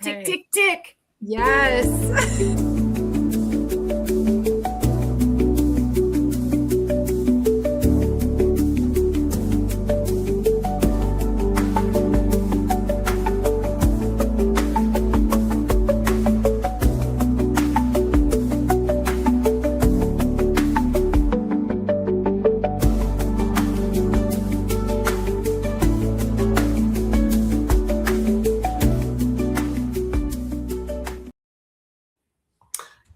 Tick, tick, tick. Yes.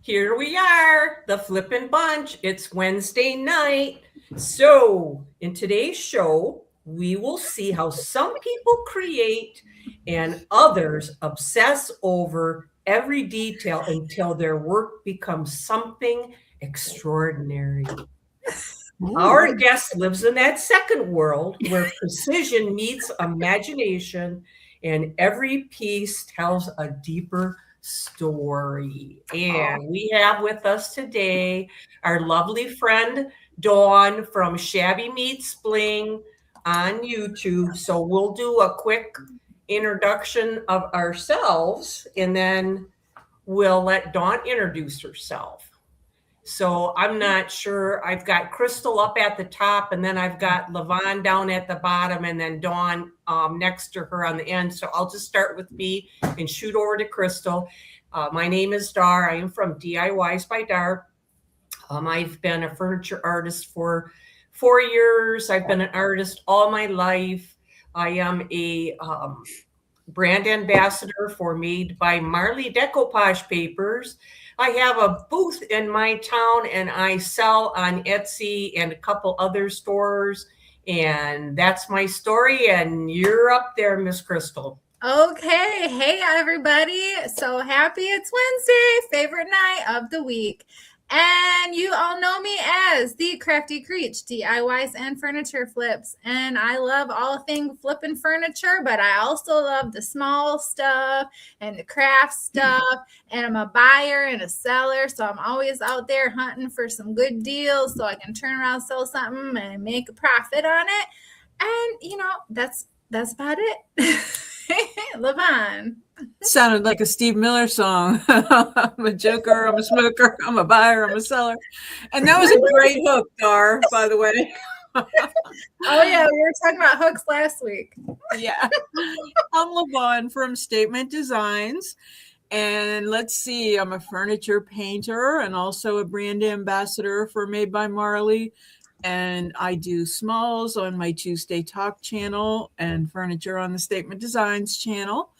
Here we are, the Flippin Bunch. It's Wednesday night. So, in today's show, we will see how some people create and others obsess over every detail until their work becomes something extraordinary. Our guest lives in that second world where precision meets imagination and every piece tells a deeper story. And we have with us today our lovely friend Dawn from Shabby Meets Bling on YouTube. So we'll do a quick introduction of ourselves and then we'll let Dawn introduce herself. So I'm not sure. I've got Krystal up at the top, and then I've got Lavonne down at the bottom, and then Dawn next to her on the end. So I'll just start with me and shoot over to Krystal. My name is Dar. I am from DIYs by Dar. I've been a furniture artist for 4 years. I've been an artist all my life. I am a brand ambassador for Made by Marley Decoupage Papers. I have a booth in my town and I sell on Etsy and a couple other stores. And that's my story. And you're up there, Miss Krystal. Okay. Hey, everybody. So happy it's Wednesday, favorite night of the week. And you all know me as the Crafty Creech, DIYs and furniture flips. And I love all things flipping furniture, but I also love the small stuff and the craft stuff. And I'm a buyer and a seller. So I'm always out there hunting for some good deals so I can turn around, sell something and make a profit on it. And, that's about it. Lavonne. Sounded like a Steve Miller song. I'm a joker, I'm a smoker, I'm a buyer, I'm a seller. And that was a great hook, Dar, by the way. Oh, yeah, we were talking about hooks last week. Yeah. I'm Lavonne from Statement Designs. And let's see, I'm a furniture painter and also a brand ambassador for Made by Marley. And I do smalls on my Tuesday Talk channel and furniture on the Statement Designs channel.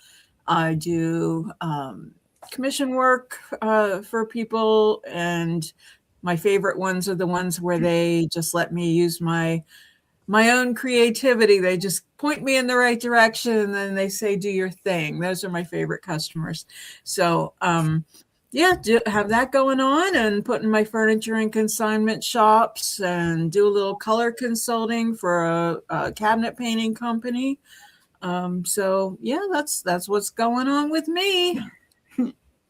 I do commission work for people, and my favorite ones are the ones where they just let me use my own creativity. They just point me in the right direction, and then they say, do your thing. Those are my favorite customers. So, have that going on and putting my furniture in consignment shops and do a little color consulting for a cabinet painting company. That's what's going on with me.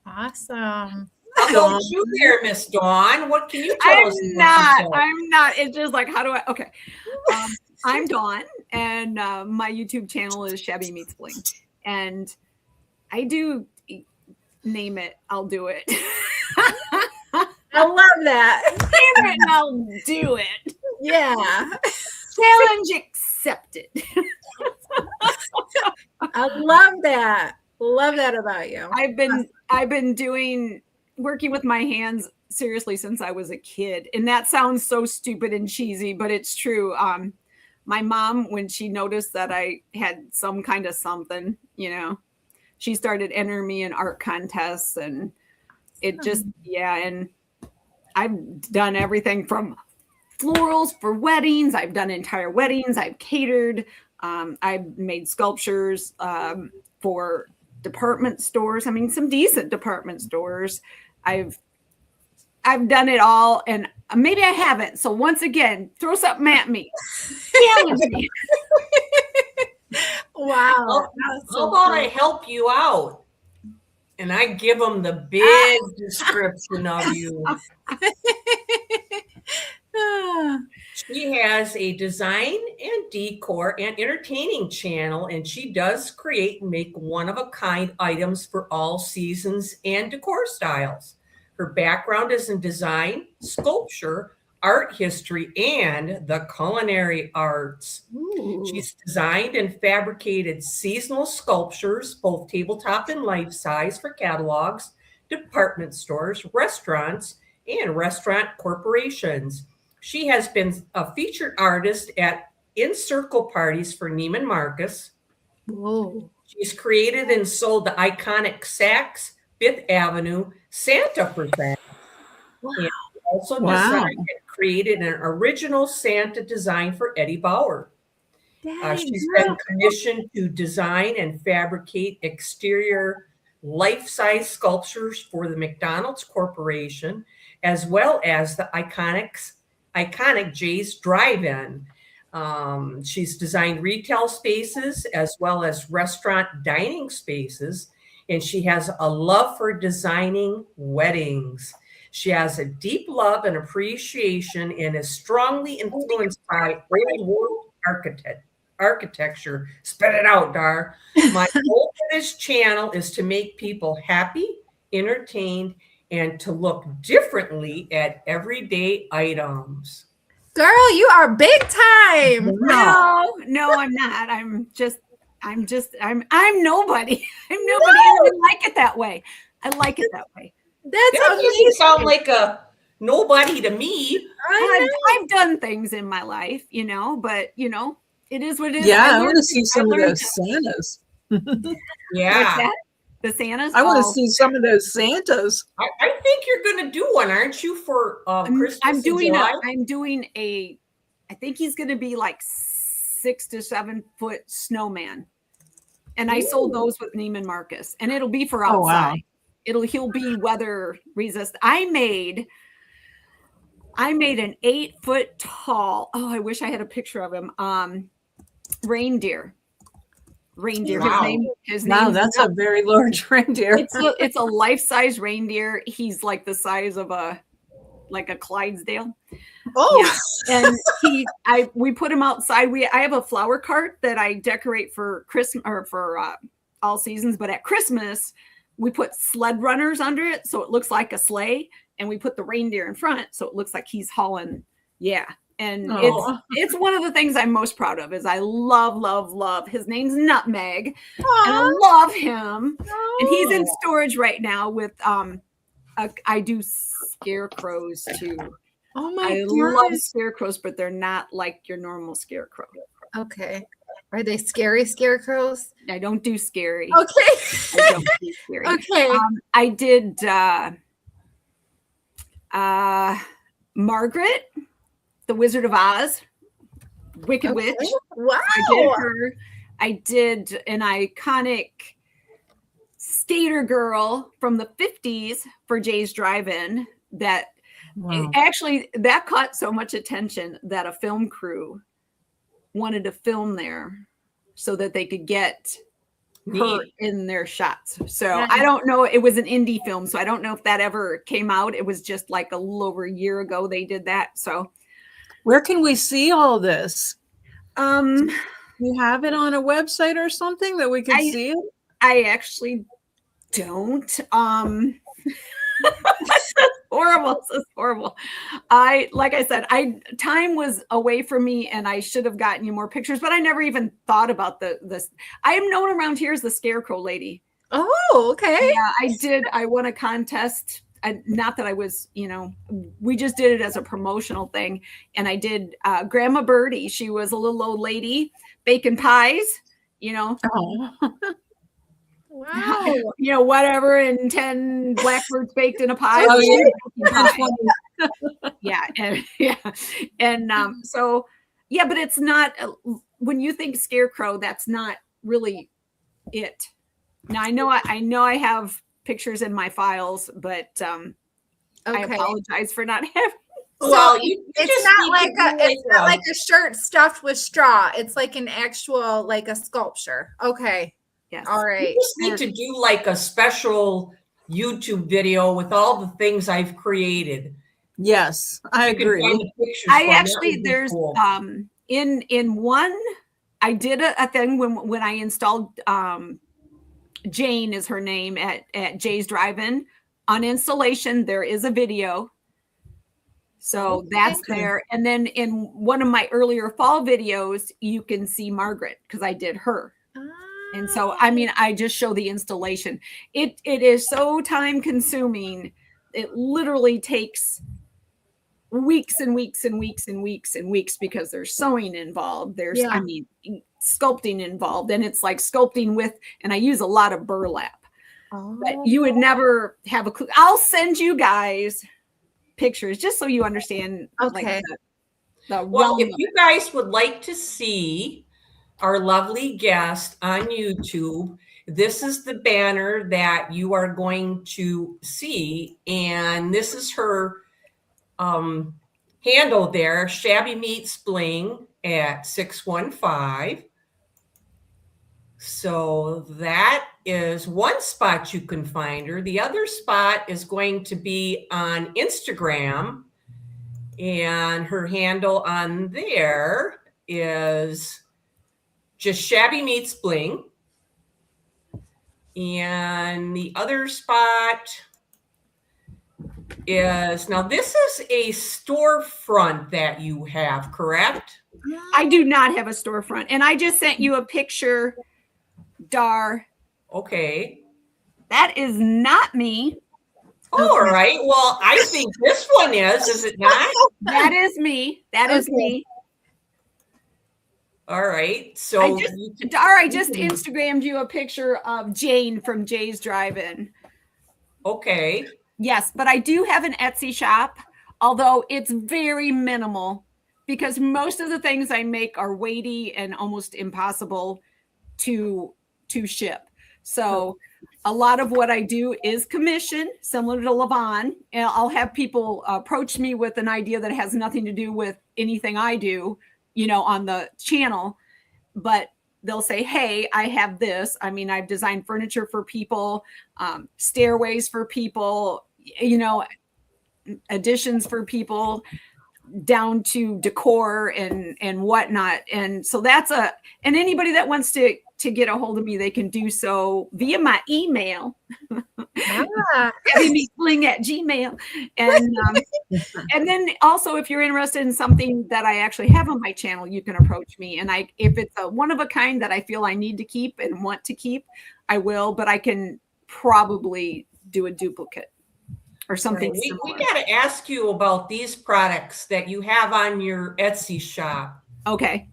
Awesome. How about you there, Miss Dawn? What can you tell us? I'm not. It's just like, how do I? Okay. I'm Dawn, and my YouTube channel is Shabby Meets Bling. And I do name it, I'll do it. I love that. Name it and I'll do it. Yeah. Challenge accepted. I love that. Love that about you. I've been working with my hands seriously since I was a kid. And that sounds so stupid and cheesy, but it's true. My mom, when she noticed that I had some kind of something, she started entering me in art contests, and it just, and I've done everything from florals for weddings. I've done entire weddings. I've catered. I've made sculptures for department stores. I mean, some decent department stores. I've done it all, and maybe I haven't. So once again, throw something at me. Challenge me. Wow. How about I help you out? And I give them the big description of you. Ah, She has a design and decor and entertaining channel, and she does create and make one-of-a-kind items for all seasons and decor styles. Her background is in design, sculpture, art history, and the culinary arts. Ooh. She's designed and fabricated seasonal sculptures, both tabletop and life size, for catalogs, department stores, restaurants, and restaurant corporations. She has been a featured artist at In Circle parties for Neiman Marcus. Whoa. She's created and sold the iconic Saks Fifth Avenue Santa for Saks. And also Wow. designed and created an original Santa design for Eddie Bauer. She's been commissioned to design and fabricate exterior life-size sculptures for the McDonald's Corporation, as well as the iconic Jay's Drive-In. She's designed retail spaces as well as restaurant dining spaces, and she has a love for designing weddings. She has a deep love and appreciation and is strongly influenced by old world architecture. Spit it out, Dar. My goal for this channel is to make people happy, entertained, and to look differently at everyday items. Girl, you are big time. No, I'm not. I'm nobody. I'm nobody. I like it that way. I like it that way. That's That amazing. doesn't sound like a nobody to me. I've done things in my life, but it is what it is. yeah, I want to see some of those Santas. Yeah. The Santas. I want to see some of those Santas. I think you're going to do one, aren't you, for Christmas? I'm doing a. I think he's going to be like 6 to 7 foot snowman, and I sold those with Neiman Marcus, and it'll be for outside. Oh, wow. He'll be weather resistant. I made an 8 foot tall. Oh, I wish I had a picture of him. Reindeer. Wow. His Wow, name. that's a very large reindeer. It's a life-size reindeer. He's like the size of a Clydesdale. Oh, yeah. And we put him outside. I have a flower cart that I decorate for Christmas or for all seasons, but at Christmas we put sled runners under it so it looks like a sleigh, and we put the reindeer in front so it looks like he's hauling. Yeah. And it's one of the things I'm most proud of is I love. His name's Nutmeg. And I love him. And he's in storage right now with I do scarecrows too. Oh my I God. love scarecrows, but they're not like your normal scarecrow. Okay. Are they scary scarecrows? I don't do scary. Okay. I don't do scary. Okay. I did Margaret, the Wizard of Oz, Wicked Witch. Wow. I did her. I did an iconic skater girl from the 50s for Jay's Drive-In that actually that caught so much attention that a film crew wanted to film there so that they could get her in their shots. So I don't know. It was an indie film, so I don't know if that ever came out. It was just like a little over a year ago they did that. So where can we see all this? You have it on a website or something that we can see it? I actually don't. Horrible. This is horrible. Like I said, time was away from me and I should have gotten you more pictures, but I never even thought about this. I am known around here as the Scarecrow Lady. Oh, okay. Yeah, I won a contest. Not that I was, we just did it as a promotional thing. And I did Grandma Birdie. She was a little old lady baking pies, Oh. Wow. Whatever, and 10 blackbirds baked in a pie. Oh, yeah. And so, yeah, but it's not, when you think Scarecrow, that's not really it. Now, I know I have pictures in my files, but I apologize for not having. Well, it's not like a shirt stuffed with straw. It's like an actual, like a sculpture. Okay. Yes. All right. You just need to do like a special YouTube video with all the things I've created. Yes, I You can find agree. the pictures I for 'em. That actually would be there's cool. in one I did a thing when I installed Jane is her name at Jay's Drive-In. On installation, there is a video. So that's Okay. there. And then in one of my earlier fall videos, you can see Margaret because I did her. And so, I mean, I just show the installation. It is so time consuming. It literally takes weeks and weeks and weeks and weeks and weeks because there's sewing involved. There's, Yeah. I mean, sculpting involved. And it's like sculpting with, and I use a lot of burlap. But you would never have a clue. I'll send you guys pictures just so you understand. Okay. Like the Well, realm if of you it. guys would like to see our lovely guest on YouTube, this is the banner that you are going to see. And this is her handle there, Shabby Meets Bling at 615. So that is one spot you can find her. The other spot is going to be on Instagram. And her handle on there is just Shabby Meets Bling. And the other spot is, now this is a storefront that you have, correct? I do not have a storefront. And I just sent you a picture, Dar. Okay. That is not me. All right. Well, I think this one is it not? That is me. That is me. All right. So Dar, I just Instagrammed you a picture of Jane from Jay's Drive-In. Okay. Yes, but I do have an Etsy shop, although it's very minimal because most of the things I make are weighty and almost impossible to ship. So a lot of what I do is commission, similar to Lavonne, and I'll have people approach me with an idea that has nothing to do with anything I do, you know, on the channel, but they'll say, hey, I have this. I mean, I've designed furniture for people, stairways for people, you know, additions for people, down to decor and whatnot. And so that's and anybody that wants to get a hold of me, they can do so via my email. Bling@gmail. And then also, if you're interested in something that I actually have on my channel, you can approach me. And if it's a one of a kind that I feel I need to keep and want to keep, I will, but I can probably do a duplicate or something we similar. got to ask you about these products that you have on your Etsy shop. Okay.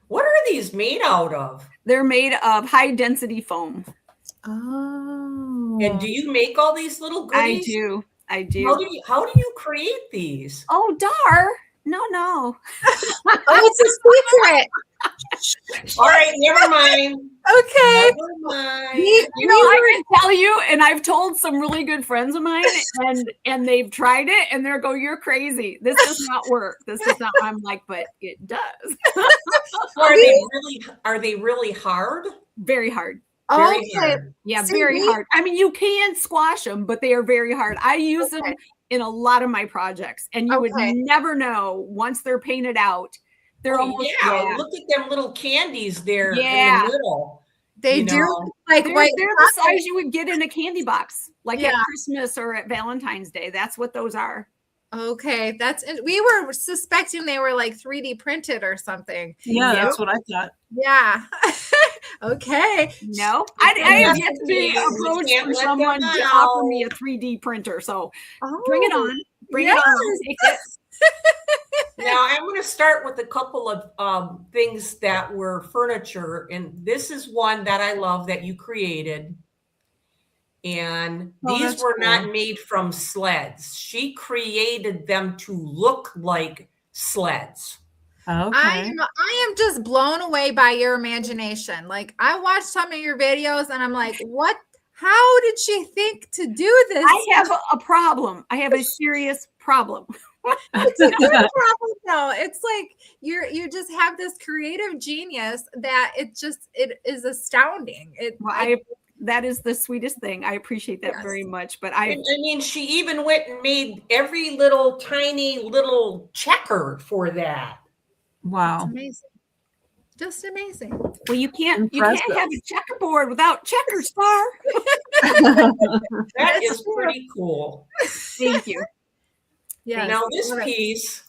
What are these made out of? They're made of high density foam. Oh. And do you make all these little goodies? I do. How do you create these? Oh, Dar. No. Oh, it's a secret. All right, never mind. Okay. Never mind. You know, I can tell you, and I've told some really good friends of mine, and they've tried it, and they're go, "You're crazy. This does not work. This does not." I'm like, but it does. Are they really hard? Very hard. Very hard. Yeah, very hard. I mean, you can squash them, but they are very hard. I use them in a lot of my projects, and you would never know once they're painted out. They're almost look at them little candies there in Yeah. the middle. They do like they're white. the size you would get in a candy box, like Yeah. at Christmas or at Valentine's Day. That's what those are. Okay, we were suspecting they were like 3D printed or something. Yeah, that's what I thought. Yeah. Okay. No, I have yet to be approached for someone to offer me a 3D printer. So bring it on. Bring it on. Take it. Now I'm going to start with a couple of things that were furniture, and this is one that I love that you created. And these were not made from sleds. She created them to look like sleds. Okay. I am just blown away by your imagination. Like, I watched some of your videos and I'm like, what? How did she think to do this? I have a problem. I have a serious problem. It's a good problem though. It's like you just have this creative genius that it is astounding. that is the sweetest thing. I appreciate that very much. But I mean, she even went and made every little tiny little checker for that. Wow. That's amazing. Just amazing. Well, you can't Impressive. have a checkerboard without checkers, Star. That is pretty cool. Thank you. Yeah. Now this piece,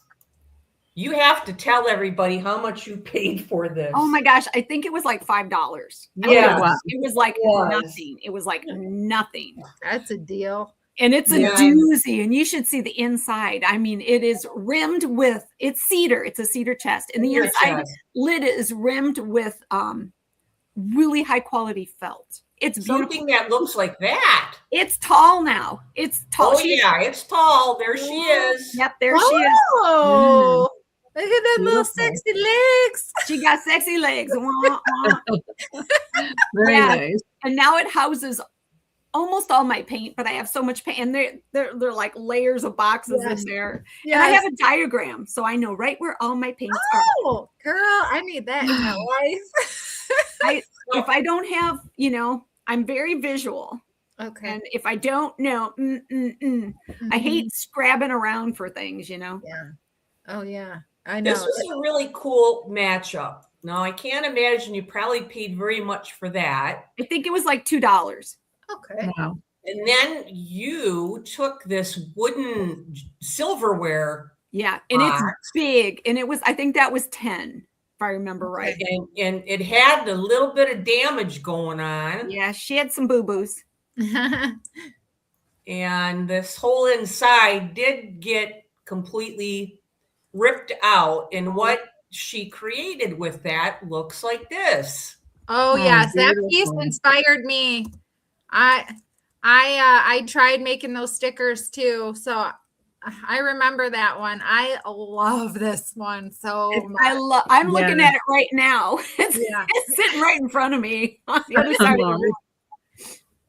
you have to tell everybody how much you paid for this. Oh my gosh, I think it was like $5. Yeah. Wow. It was like Was. nothing. It was like nothing. That's a deal. And it's a Yeah. doozy, and you should see the inside. I mean, it is rimmed with, it's cedar. It's a cedar chest. And the Cedar inside chest. lid is rimmed with really high quality felt. It's beautiful. Something that looks like that. It's tall now. It's tall. Oh yeah, it's tall. There she is. Yep, there she is. Oh, look at that little Beautiful. sexy legs. She got sexy legs. Wah, wah. Very Yeah. nice. And now it houses almost all my paint, but I have so much paint, and they're like layers of boxes Yes. in there. Yeah. And I have a diagram, so I know right where all my paints are. Oh, girl, I need that in my life. If I don't have, I'm very visual. Okay. And if I don't know, I hate scrabbing around for things, Yeah. Oh yeah. I know. This was a really cool matchup. Now I can't imagine you probably paid very much for that. I think it was like $2. Okay. Wow. And then you took this wooden silverware, Yeah. And it's box. big. And I think that was 10, if I remember right. and it had a little bit of damage going on. Yeah. She had some boo-boos. And this whole inside did get completely ripped out. And what she created with that looks like this. Oh Oh, yes, that piece beautiful. inspired me. I tried making those stickers too, so I remember that one. I love this one so much. I'm looking Yeah. at it right now. Yeah. It's sitting right in front of me on the other side of the room.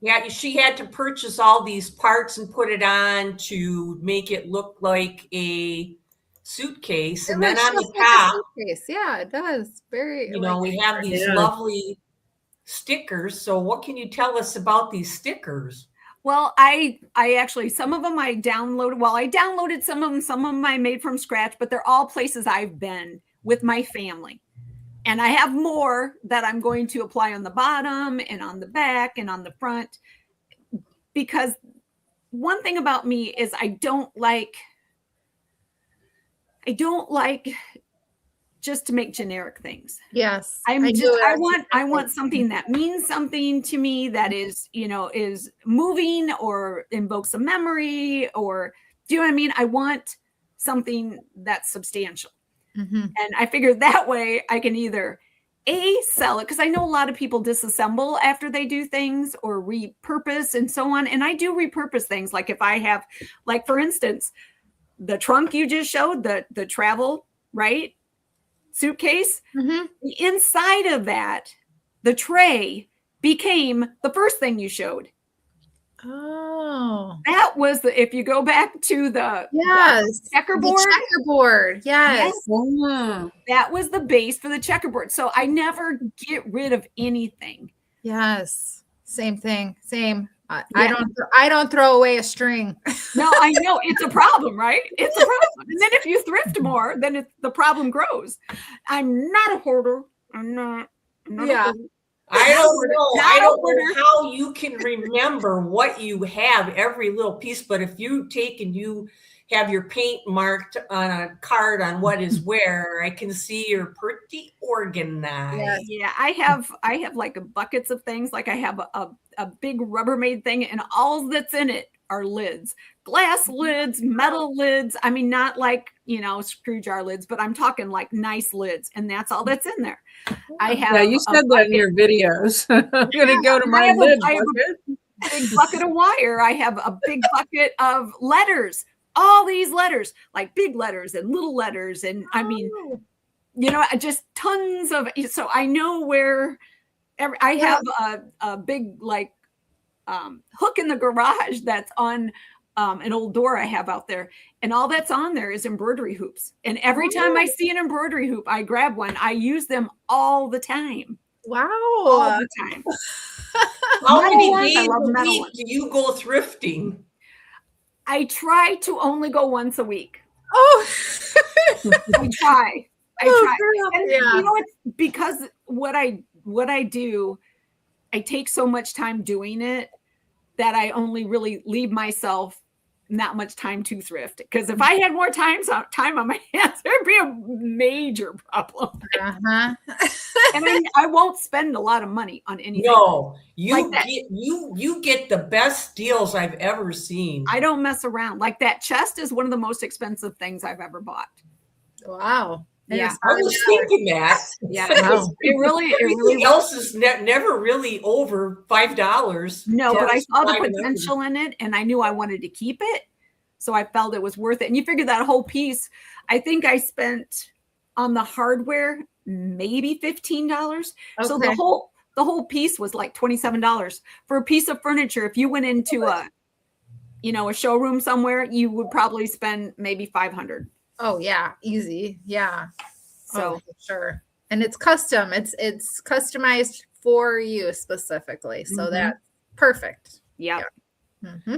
Yeah, she had to purchase all these parts and put it on to make it look like a suitcase. And then looks on the just like a top, suitcase. Yeah, it does. Very we have these Yeah. lovely stickers. So what can you tell us about these stickers? Well, I actually, some of them I downloaded. Well, I downloaded some of them I made from scratch, but they're all places I've been with my family. And I have more that I'm going to apply on the bottom and on the back and on the front. Because one thing about me is I don't like just to make generic things. Yes. I want something that means something to me, that is, is moving or invokes a memory, or do you know what I mean? I want something that's substantial. Mhm. And I figured that way I can either sell it, because I know a lot of people disassemble after they do things, or repurpose and so on. And I do repurpose things. Like if I have, like for instance, the trunk you just showed, the travel, right? Suitcase, Mhm. the inside of that, the tray became the first thing you showed. Oh. That was if you go back to the Yes. checkerboard, The checkerboard. Yes. Yeah. that was the base for the checkerboard. So I never get rid of anything. Yes. Same thing. Same. I Yeah. I don't throw away a string. No, I know it's a problem, right? It's a problem. And then if you thrift more, then the problem grows. I'm not a hoarder. I'm not a Yeah. hoarder. I don't know. Not I a don't hoarder. know how you can remember what you have, every little piece, but if you take and you have your paint marked on a card on what is where, I can see you're pretty organized. Yes. Yeah, I have like buckets of things. Like I have a big Rubbermaid thing, and all that's in it are lids, glass lids, metal lids. I mean, not like, screw jar lids, but I'm talking like nice lids, and that's all that's in there. I have Yeah, you said that in your videos. I'm gonna go to my I have lid a bucket. big bucket of wire. I have a big bucket of letters. All these letters, like big letters and little letters, and I mean, just tons of. So I know where. I have a big hook in the garage that's on an old door I have out there, and all that's on there is embroidery hoops. And every time I see an embroidery hoop, I grab one. I use them all the time. all Wow. the time. How Metal many ones, I days love a metal week ones. do you go thrifting? I try to only go once a week. Oh. I try. Oh, girl. And Yeah. you know, it's because what I do, I take so much time doing it that I only really leave myself not much time to thrift. Because if I had more time on my hands, there'd be a major problem. Uh-huh. And I won't spend a lot of money on anything. No, you Like that. you get the best deals I've ever seen. I don't mess around. Like that chest is one of the most expensive things I've ever bought. Wow. And Yeah. it's I was $5. thinking that. Yeah. Wow. Everything else is never really over $5. No, but I saw the $5 and potential in it, and I knew I wanted to keep it. So I felt it was worth it. And you figure that whole piece, I think I spent on the hardware maybe $15. So Okay. the whole piece was like $27 for a piece of furniture. If you went into a showroom somewhere, you would probably spend maybe $500. Oh yeah, easy. Yeah. So for sure. And it's custom. It's customized for you specifically. So that's perfect. yeah. Mm-hmm.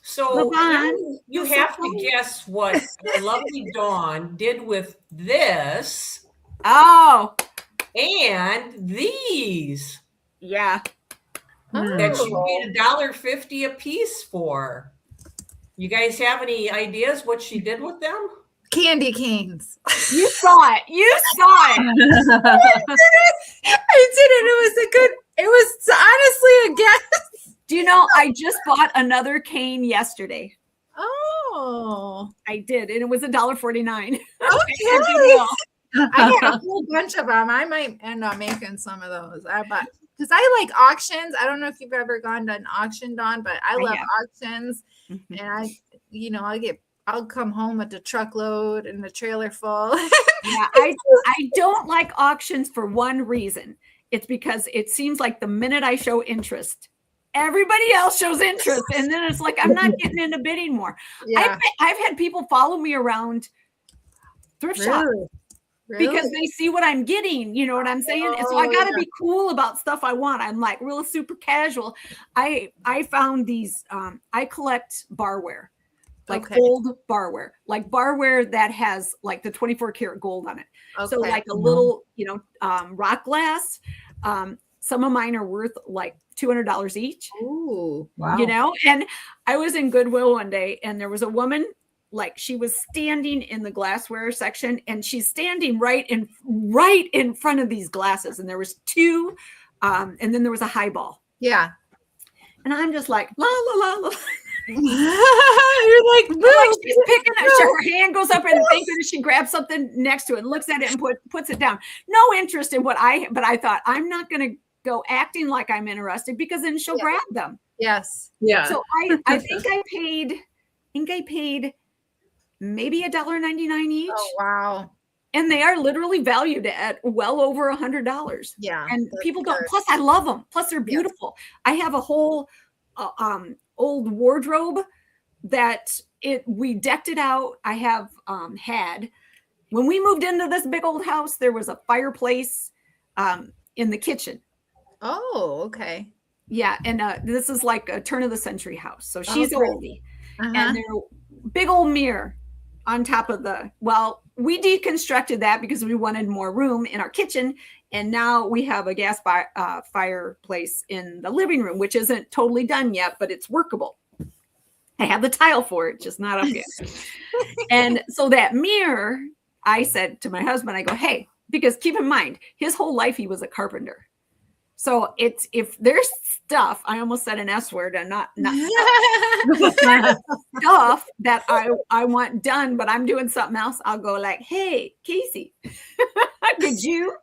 So Lavonne, you that's so have to funny. guess what our lovely Dawn did with this Oh, and these yeah. that she Oh. paid $1.50 a piece for. You guys have any ideas what she did with them? Candy canes. You saw it. You saw it. I did it. It was honestly a guess. Do you know, I just bought another cane yesterday. Oh. I did, and it was $1.49. Okay. I got a whole bunch of them. I might end up making some of those. Because I like auctions. I don't know if you've ever gone to an auction, Dawn, but I love auctions. Mhm. And I'll come home with a truckload and a trailer full. Yeah, I don't like auctions for one reason. It's because it seems like the minute I show interest, everybody else shows interest, and then it's like I'm not getting into bidding more. Yeah. I've had people follow me around thrift shop because they see what I'm getting. You know what I'm saying? And so I got to be cool about stuff I want. I'm like real super casual. I found these. I collect barware. Like old barware, like barware that has like the 24 karat gold on it. Okay. So like a little, rock glass. Some of mine are worth like $200 each. Ooh, wow. And I was in Goodwill one day and there was a woman, like she was standing in the glassware section and she's standing right in front of these glasses. And there was two, and then there was a highball. Yeah. And I'm just like, la, la, la, la. You're like, she's picking up. Her hand goes up and thinking she grabs something next to it and looks at it and puts it down. No interest in but I thought I'm not going to go acting like I'm interested because then she'll grab them. Yes. Yeah. So I think I paid maybe $1.99 each. Oh, wow. And they are literally valued at well over $100. Yeah. And people don't. Plus, I love them. Plus, they're beautiful. Yes. I have a whole old wardrobe that we decked it out. I have had when we moved into this big old house, there was a fireplace in the kitchen. Oh, okay. Yeah, and this is like a turn of the century house. So she's oldie, and there's a big old mirror on top of we deconstructed that because we wanted more room in our kitchen. And now we have a gas fireplace in the living room, which isn't totally done yet, but it's workable. I have the tile for it, just not up yet. And so that mirror, I said to my husband, I go, hey, because keep in mind, his whole life, he was a carpenter. So if there's stuff, I almost said an S word and not stuff that I want done, but I'm doing something else, I'll go like, hey, Casey, could you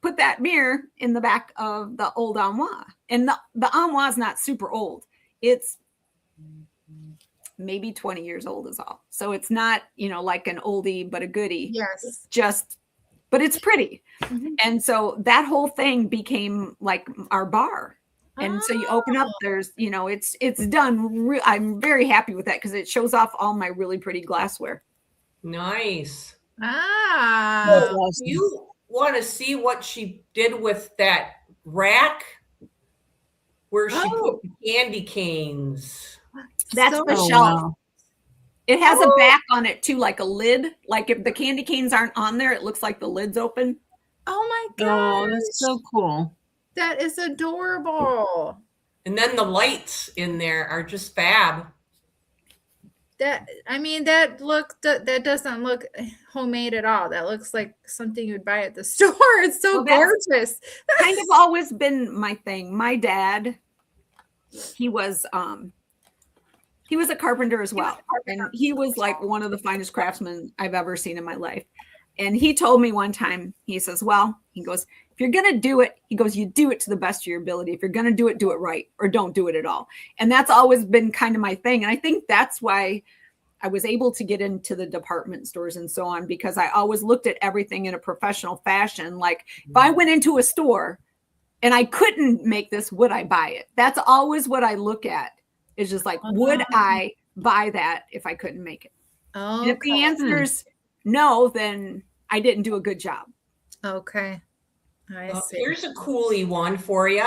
put that mirror in the back of the old armoire? And the armoire is not super old. It's maybe 20 years old is all. So it's not, like an oldie, but a goodie. Yes. But it's pretty. Mm-hmm. And so that whole thing became like our bar. And so you open up, there's, it's done. I'm very happy with that because it shows off all my really pretty glassware. Nice. Ah. want to see what she did with that rack where she put the candy canes. That's So- the Oh, shelf. wow. It has a back on it too, like a lid. Like if the candy canes aren't on there, it looks like the lid's open. Oh my Oh, gosh. that's so cool. That is adorable. And then the lights in there are just fab. That doesn't look homemade at all. That looks like something you would buy at the store. It's so Well, that's- gorgeous. Kind of always been my thing. My dad, he was a carpenter as well. And he was like one of the finest craftsmen I've ever seen in my life. And he told me one time, he says, well, he goes, if you're going to do it, he goes, you do it to the best of your ability. If you're going to do it right, or don't do it at all. And that's always been kind of my thing. And I think that's why I was able to get into the department stores and so on, because I always looked at everything in a professional fashion. Like if I went into a store and I couldn't make this, would I buy it? That's always what I look at. It's just like, would I buy that if I couldn't make it? Oh, And if the answer is no, then I didn't do a good job. okay. I see. Here's a coolie one for you.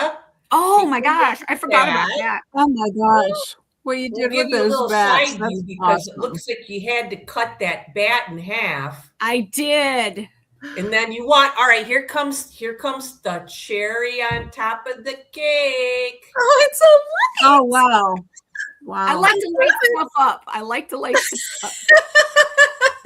Oh my gosh, I forgot about that. Oh my gosh. What you We'll did give with you a those little bats. side That's view because it awesome. looks like you had to cut that bat in half. I did. And then you want, all right, here comes the cherry on top of the cake. Oh, it's so Oh, wow. Wow. I like to light stuff up. I like to light stuff up.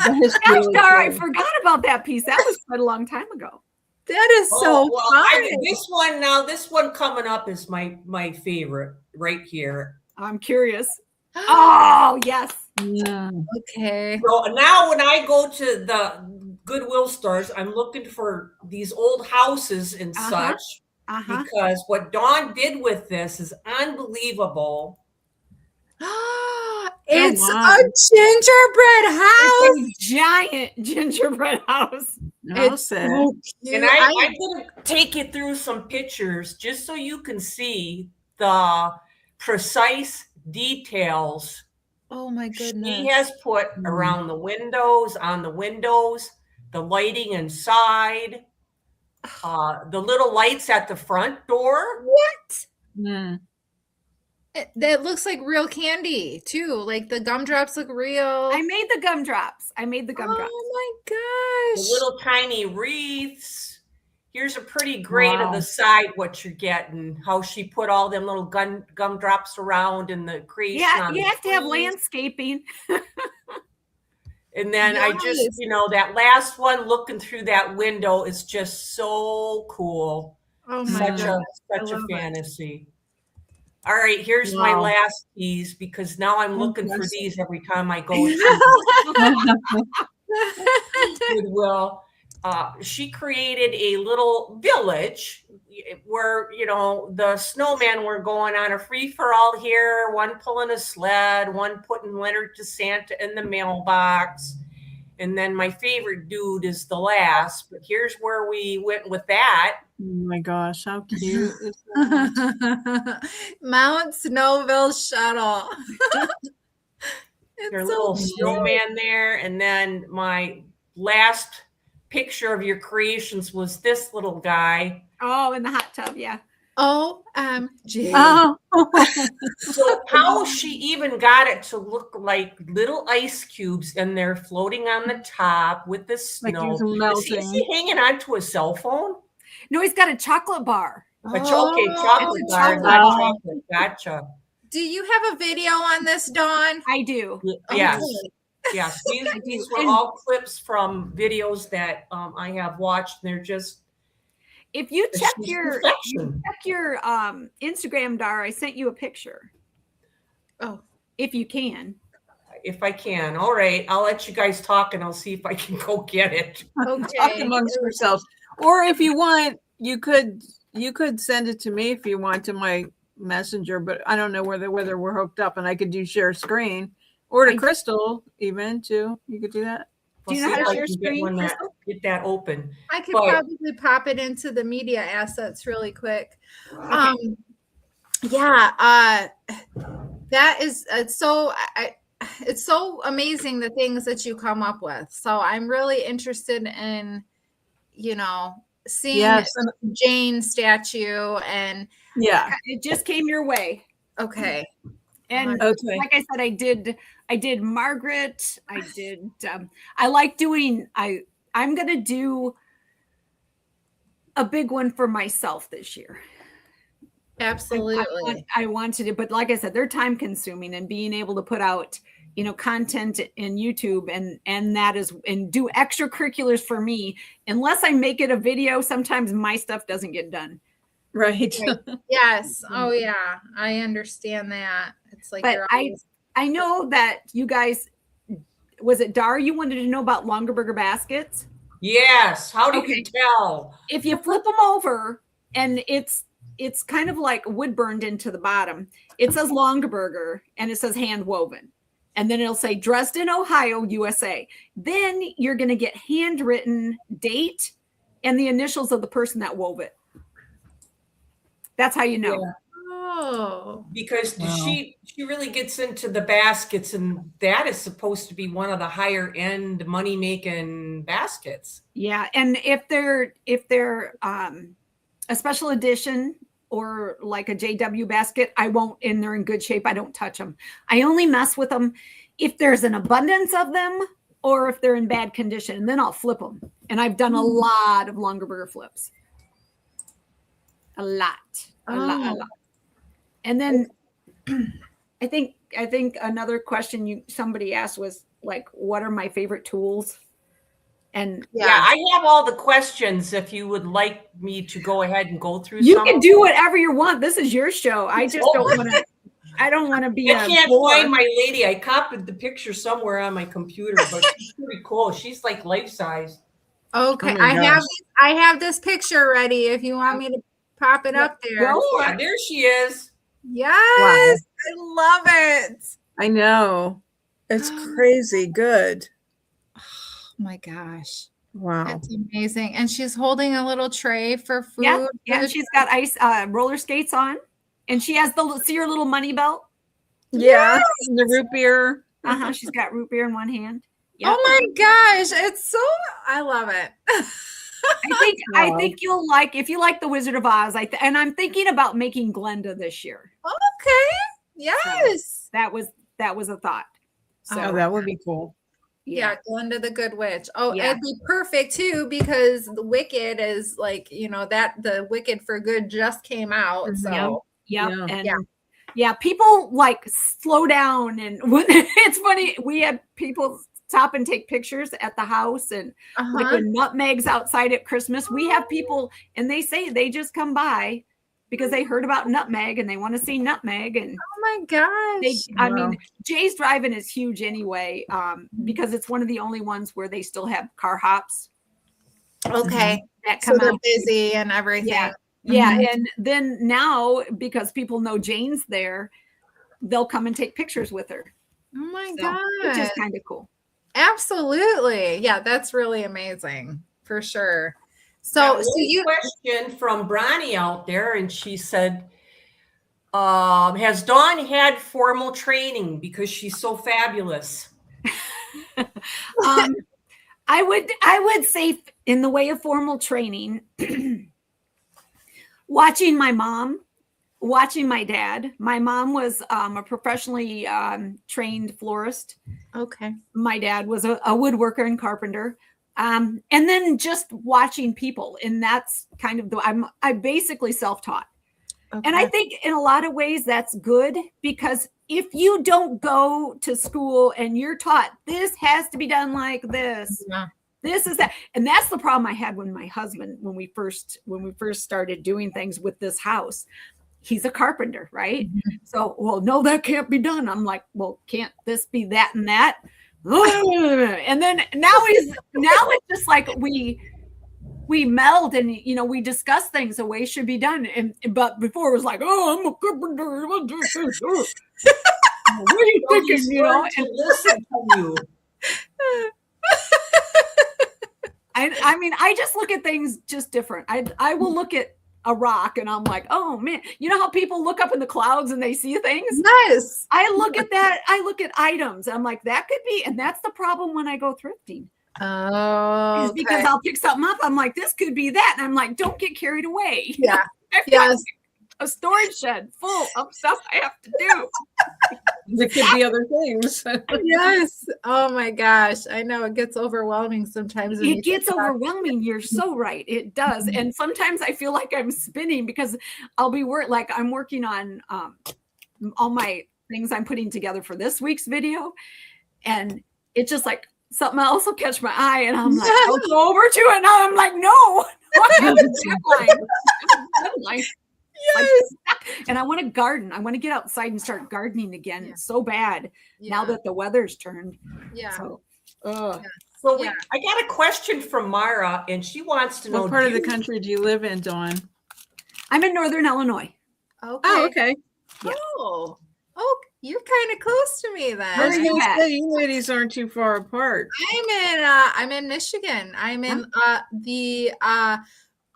The history Gosh, was Dar, I good. forgot about that piece. That was quite a long time ago. That is so fun. This one coming up is my favorite right here. I'm curious. Oh, yes. Yeah. Okay. So now when I go to the Goodwill stores, I'm looking for these old houses and such because what Dawn did with this is unbelievable. It's wow. a gingerbread house. It's a giant gingerbread house. It's so cute. And I'm going to take you through some pictures just so you can see the precise details oh my goodness. she has put around the windows, on the windows, the lighting inside, the little lights at the front door. What? Mm. That looks like real candy too. Like the gumdrops look real. I made the gumdrops. Oh my gosh. The little tiny wreaths. Here's a pretty great of the side what you're getting. How she put all them little gumdrops around in the crease. Yeah, you have to have landscaping. And then I just, that last one looking through that window is just so cool. Oh my goodness. Such a fantasy. All right, here's my last piece because now I'm looking for these every time I go to Goodwill. She created a little village where, the snowmen were going on a free-for-all here, one pulling a sled, one putting letter to Santa in the mailbox. And then my favorite dude is the last, but here's where we went with that. Oh my gosh, how cute is that? Mount Snowville Shuttle. There's a so little cute. snowman there. And then my last picture of your creations was this little guy. Oh, in the hot tub, yeah. OMG. Oh. So how she even got it to look like little ice cubes and they're floating on the top with the snow. Like melting. Is he hanging onto a cell phone? No, he's got a chocolate bar. Chocolate it's a bar. chocolate Not bar. chocolate. Gotcha. Do you have a video on this, Dawn? I do. Yes. Okay. Yes. These were all clips from videos that I have watched. They're just If you check she's your perfection. Instagram, Dar, I sent you a picture. Oh. If you can. If I can. All right. I'll let you guys talk and I'll see if I can go get it. Talk Okay. amongst yourselves. Or if you want, you could send it to me if you want to my messenger, but I don't know whether we're hooked up and I could do share screen. Or to Krystal even too. You could do that. Do you know how to share screen, Get that open. I could probably pop it into the media assets really quick. Okay. That is it's so amazing the things that you come up with. So I'm really interested in seeing Yes. Jane statue and Yeah. It just came your way. okay. And Okay. like I said, I did Margaret. I did, I like doing, I'm going to do a big one for myself this year. Absolutely. I want to do, but like I said, they're time consuming, and being able to put out, content in YouTube and that is, and do extracurriculars for me. Unless I make it a video, sometimes my stuff doesn't get done. Right. Yes. Oh yeah. I understand that. It's like, But you're always... I know that you guys, was it Dar, you wanted to know about Longaberger baskets? Yes. How do Okay. you tell? If you flip them over, and it's kind of like wood burned into the bottom, it says Longaberger and it says hand woven. And then it'll say Dresden, Ohio, USA. Then you're going to get handwritten date and the initials of the person that wove it. That's how you know. Yeah. Oh. Because Wow. she really gets into the baskets, and that is supposed to be one of the higher end money making baskets. Yeah, and if they're a special edition or like a JW basket, I won't, and they're in good shape, I don't touch them. I only mess with them if there's an abundance of them or if they're in bad condition, and then I'll flip them. And I've done a lot of Longaberger flips. A lot. And then I think another question somebody asked was like, what are my favorite tools? And Yeah, I have all the questions if you would like me to go ahead and go through you some. can do whatever you want. This is your show. I just don't want to. I don't want to be. I can't find my lady. I copied the picture somewhere on my computer, but she's pretty cool. She's like life size. Okay. Oh my gosh. I have this picture ready if you want me to pop it up there. Oh, yeah, there she is. Yes. I love it. I know. It's crazy good. Oh my gosh. Wow. That's amazing. And she's holding a little tray for food. Yeah. She's got ice roller skates on, and she has see her little money belt. Yeah. The root beer. She's got root beer in one hand. Yep. Oh my gosh. I love it. I think you'll like, if you like the Wizard of Oz, and I'm thinking about making Glenda this year. Okay. Yes. So that was a thought. So that would be cool. Yeah, Glenda the Good Witch. Oh, Yeah. it'd be perfect too, because the Wicked is like, that the Wicked for Good just came out. So people like slow down, and it's funny. We had people stop and take pictures at the house, and like when nutmegs outside at Christmas, we have people, and they say they just come by because they heard about nutmeg and they want to see nutmeg. And oh my gosh, I mean, Jay's Drive-In is huge anyway, because it's one of the only ones where they still have car hops. Okay, that so they're busy and everything. Yeah, and then now, because people know Jane's there, they'll come and take pictures with her. Oh my god, which is kind of cool. Absolutely. Yeah, that's really amazing for sure. So you question from Bronnie out there, and she said, has Dawn had formal training because she's so fabulous? I would say in the way of formal training, watching my mom, watching my dad. My mom was a professionally trained florist. Okay. My dad was a woodworker and carpenter. And then just watching people. And that's kind of I basically self-taught. Okay. And I think in a lot of ways that's good, because if you don't go to school and you're taught this has to be done like this, this is that. And that's the problem I had when my husband, when we first started doing things with this house. He's a carpenter, right? Mm-hmm. So, well, no, that can't be done. I'm like, well, can't this be that and that? And then now it's just like we meld, and we discuss things the way it should be done. But before it was like, oh, I'm a carpenter. What are you thinking? And listen to you. I mean, I just look at things just different. I will look at a rock and I'm like, oh man, you know how people look up in the clouds and they see things? Yes. I look at that. I look at items. I'm like, that could be, and that's the problem when I go thrifting. Oh, Is because I'll pick something up. I'm like, this could be that. And I'm like, don't get carried away. Yeah. I've got a storage shed full of stuff I have to do. There could be other things. Yes. Oh my gosh. I know it gets overwhelming sometimes. It gets overwhelming. You're so right. It does. And sometimes I feel like I'm spinning because I'll be like I'm working on all my things I'm putting together for this week's video. And it's just like something else will catch my eye. And I'm like, I'll go over to it. Now I'm like, no. I have a deadline. Yes. And I want to garden. I want to get outside and start gardening again. It's so bad now that the weather's turned. Yeah. So, I got a question from Marah, and she wants to know What part of the country do you live in, Dawn? I'm in Northern Illinois. Okay. Oh, okay. Yeah. Oh, you're kind of close to me then. I was going to say, you ladies aren't too far apart. I'm in Michigan. I'm in the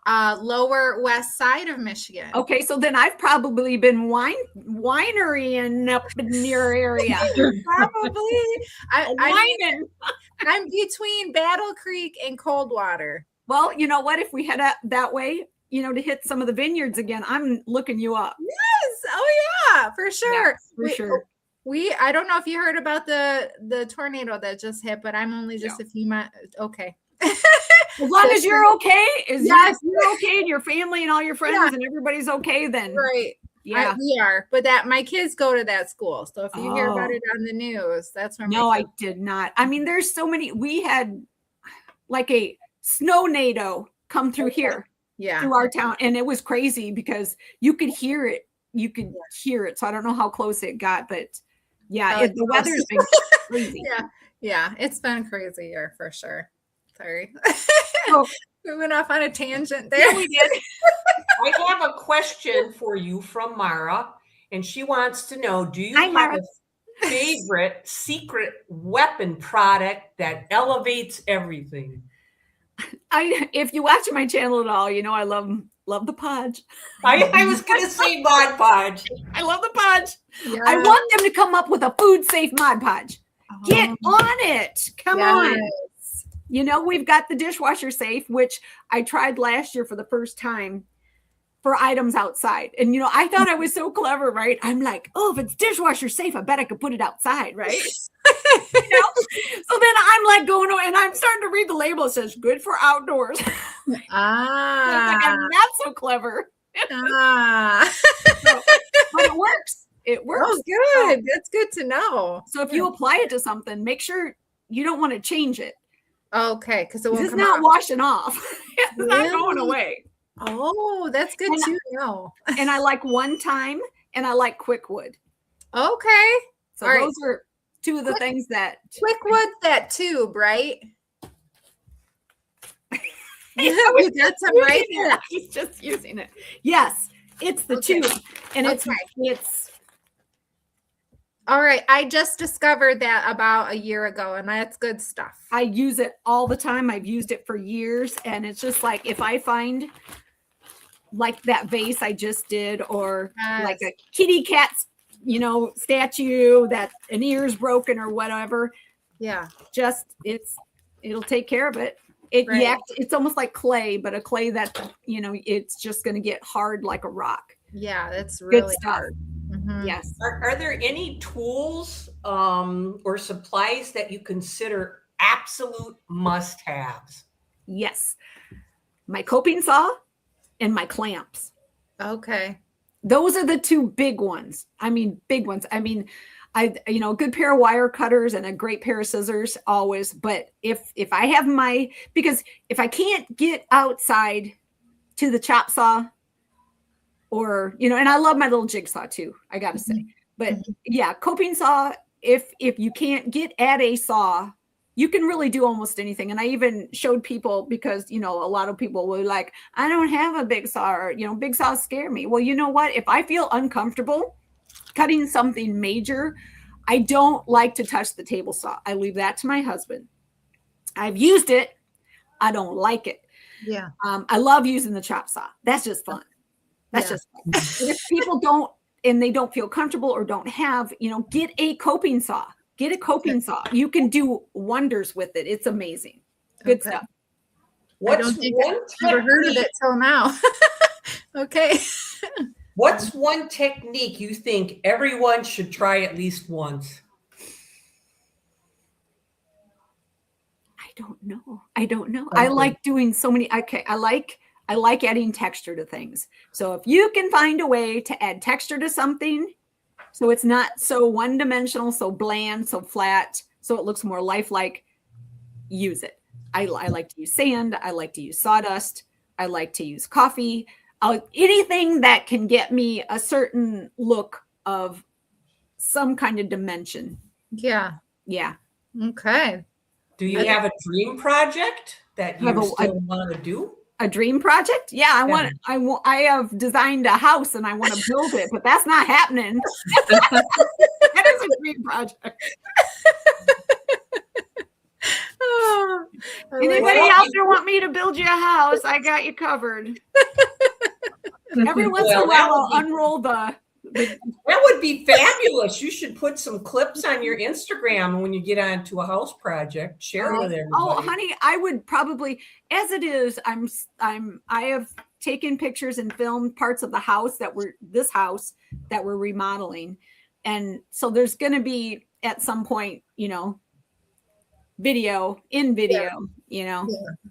lower west side of Michigan. Okay, so then I've probably been winerying up in your area. Probably. I'm between Battle Creek and Coldwater. Well, you know what? If we head out that way, to hit some of the vineyards again, I'm looking you up. Yes. Oh yeah, for sure. Yeah, sure. I don't know if you heard about the tornado that just hit, but I'm only just a few miles. Okay. As long as you're okay, yes, you're okay, and your family and all your friends and everybody's okay, then right. Yeah, we are. But my kids go to that school, so if you hear about it on the news, that's where. No, I did not. I mean, there's so many. We had like a snow-nado come through here, through our town, and it was crazy because you could hear it. You could hear it. So I don't know how close it got, but the weather's been crazy. Yeah, it's been crazy here for sure. Sorry. Oh. We went off on a tangent there. Yeah, we did. I have a question for you from Marah, and she wants to know, do you have a favorite secret weapon product that elevates everything? If you watch my channel at all, I love the Podge. I was going to say Mod Podge. I love the Podge. Yes. I want them to come up with a food safe Mod Podge. Get on it. Come on. We've got the dishwasher safe, which I tried last year for the first time for items outside. And, I thought I was so clever, right? I'm like, if it's dishwasher safe, I bet I could put it outside, right? So then I'm like going away and I'm starting to read the label. It says good for outdoors. Ah. I'm not so clever. Ah. But it works. It works. Oh, good. That's good to know. So if you apply it to something, make sure you don't want to change it. Okay, because it's not washing off. It's not going away. Oh, that's good to know. And I like One Time and I like Quickwood. Okay. So those are two of the things that Quickwood's that tube, right? You got some right there. He's just using it. Yes, it's the tube. And it's all right. I just discovered that about a year ago, and that's good stuff. I use it all the time. I've used it for years. And it's just like if I find like that vase I just did, or like a kitty cat, statue that an ear's broken or whatever. Yeah. It'll take care of it. It's almost like clay, but a clay that, it's just going to get hard like a rock. Yeah, that's really hard. Mm-hmm. Yes. Are there any tools or supplies that you consider absolute must-haves? Yes. My coping saw and my clamps. Okay. Those are the two big ones. I mean, big ones. I mean, a good pair of wire cutters and a great pair of scissors always. But if I have because if I can't get outside to the chop saw, or, and I love my little jigsaw too, I got to say, but coping saw, if you can't get at a saw, you can really do almost anything. And I even showed people because, a lot of people were like, I don't have a big saw, or, big saws scare me. Well, you know what? If I feel uncomfortable cutting something major, I don't like to touch the table saw. I leave that to my husband. I've used it. I don't like it. Yeah. I love using the chop saw. That's just fun. That's just fun. If people don't, and they don't feel comfortable or don't have, get a coping saw. Get a coping saw. You can do wonders with it. It's amazing. Good Okay. stuff. I don't think I've ever heard of it till now. Okay. What's one technique you think everyone should try at least once? I don't know. I like doing so many. Okay, I like adding texture to things. So if you can find a way to add texture to something, so it's not so one-dimensional, so bland, so flat, so it looks more lifelike, use it. I like to use sand. I like to use sawdust. I like to use coffee. Anything that can get me a certain look of some kind of dimension. Yeah. Yeah. Okay. Do you have a dream project that you still want to do? A dream project? Yeah, I have designed a house and I want to build it, but that's not happening. That is a dream project. Oh, anybody out there want me to build you a house? I got you covered. Every once in a while, I'll unroll the. That would be fabulous. You should put some clips on your Instagram when you get onto a house project. Share it with everybody. Oh, honey, I would probably, as it is, I have taken pictures and filmed parts of the house that we're remodeling. And so there's going to be at some point, video,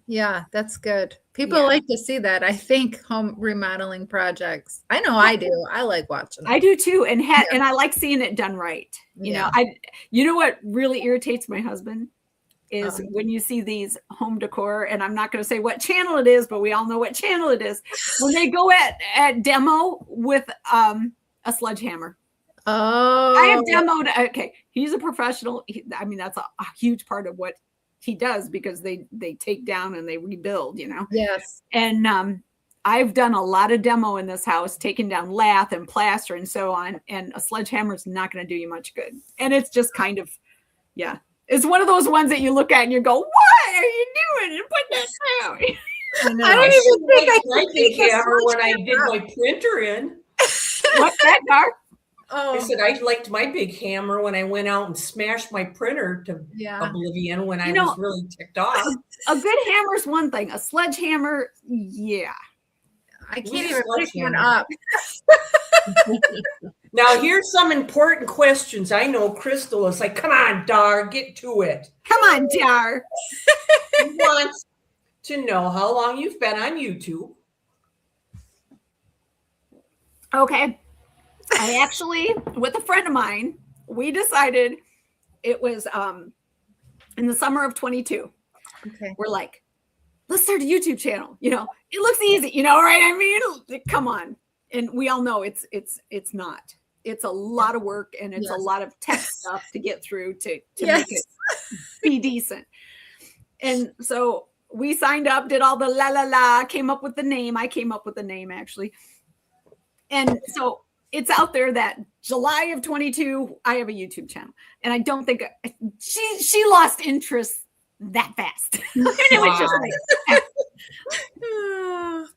Yeah, that's good. People like to see that. I think home remodeling projects. I know I do. I like watching them. I do too. And I like seeing it done right. You know what really irritates my husband is when you see these home decor, and I'm not going to say what channel it is, but we all know what channel it is. When they go at demo with a sledgehammer. Oh, I have demoed. Okay, he's a professional. That's a huge part of what he does because they take down and they rebuild. Yes. And I've done a lot of demo in this house, taking down lath and plaster and so on. And a sledgehammer is not going to do you much good. And it's just kind of, it's one of those ones that you look at and you go, "What are you doing? You put that down." I don't even think I my big hammer when I did my printer in. What's that, Dar? I said I liked my big hammer when I went out and smashed my printer to oblivion when I was really ticked off. A good hammer is one thing. A sledgehammer, I can't even pick one up. Now, here's some important questions. I know Krystal is like, "Come on, Dar, get to it." Come on, Dar. He wants to know how long you've been on YouTube. Okay. I actually, with a friend of mine, we decided it was in the summer of 22. Okay. We're like, let's start a YouTube channel. It looks easy, right? Come on. And we all know it's not. It's a lot of work and it's a lot of tech stuff to get through to make it be decent. And so we signed up, did all the came up with the name. I came up with the name actually. And so it's out there that July of 22, I have a YouTube channel. And I don't think she lost interest that fast. It was just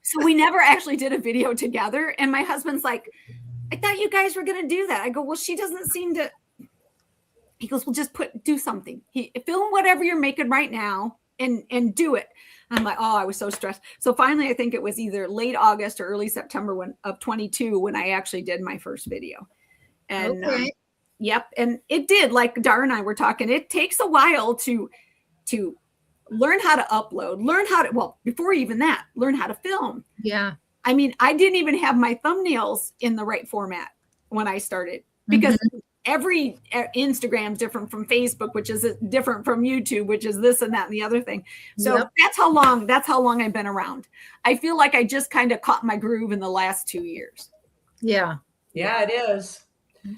so we never actually did a video together. And my husband's like, "I thought you guys were going to do that." I go, "Well, she doesn't seem to." He goes, "Well, just do something. Film whatever you're making right now and do it." I'm like, oh, I was so stressed. So finally, I think it was either late August or early September of 22 when I actually did my first video. And and it did, like Dar and I were talking, it takes a while to learn how to upload, before even that, learn how to film. Yeah. I didn't even have my thumbnails in the right format when I started because every Instagram different from Facebook, which is different from YouTube, which is this and that and the other thing. So that's how long I've been around. I feel like I just kind of caught my groove in the last 2 years. Yeah. Yeah, it is.